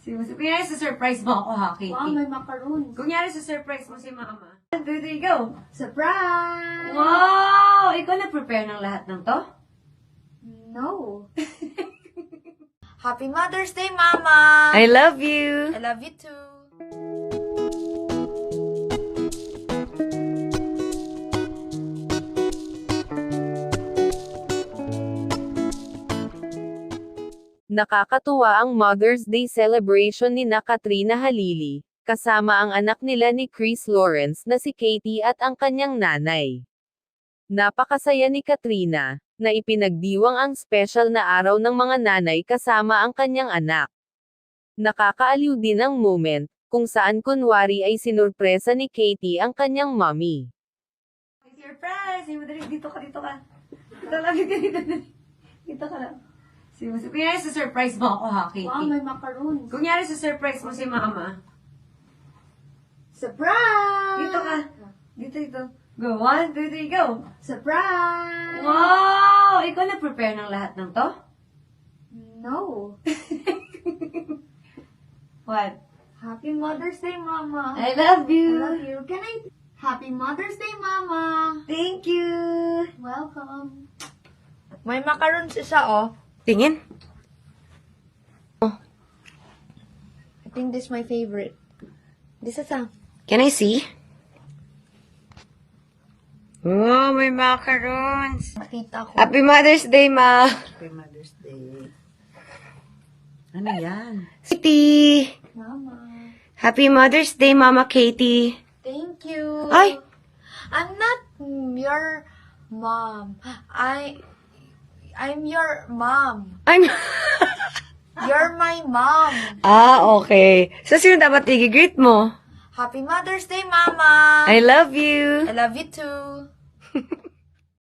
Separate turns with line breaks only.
Kunyari sa surprise mo ako ha, Katie.
Wow, may macaroons.
Kunyari sa surprise mo si Mama. 1, 2, 3, go!
Surprise!
Wow! Ikaw na-prepare ng lahat ng to?
No. Happy Mother's Day, Mama!
I love you!
I love you too.
Nakakatuwa ang Mother's Day celebration ni Katrina Halili, kasama ang anak nila ni Chris Lawrence na si Katie at ang kanyang nanay. Napakasaya ni Katrina, na ipinagdiwang ang special na araw ng mga nanay kasama ang kanyang anak. Nakakaaliw din ang moment, kung saan kunwari ay sinurpresa ni Katie ang kanyang mommy.
Surprise! Dito ka. Dito lang, dito. Dito ka lang. Kunyari sa surprise mo ako ha, Katie.
Wow, may macaroons.
Kunyari sa surprise mo si Mama.
Surprise!
Dito ka. Dito. Go, 1, 2, 3, go!
Surprise!
Wow! Ikaw na-prepare ng lahat ng to?
No.
What?
Happy Mother's Day, Mama.
I love
I
you!
love you. Can I... Happy Mother's Day, Mama.
Thank you!
Welcome. May macaroons isa, oh.
Tingin?
I think this is my favorite. This is a...
Can I see? Oh, may macarons!
Nakita ko.
Happy Mother's Day, Ma!
Happy Mother's Day. Ano yan?
Katie!
Mama.
Happy Mother's Day, Mama Katie!
Thank you.
Ay!
I'm not your mom. I'm your mom.
I'm...
You're my mom.
okay. So, sino dapat i-greet mo?
Happy Mother's Day, Mama.
I love you!
I love you too.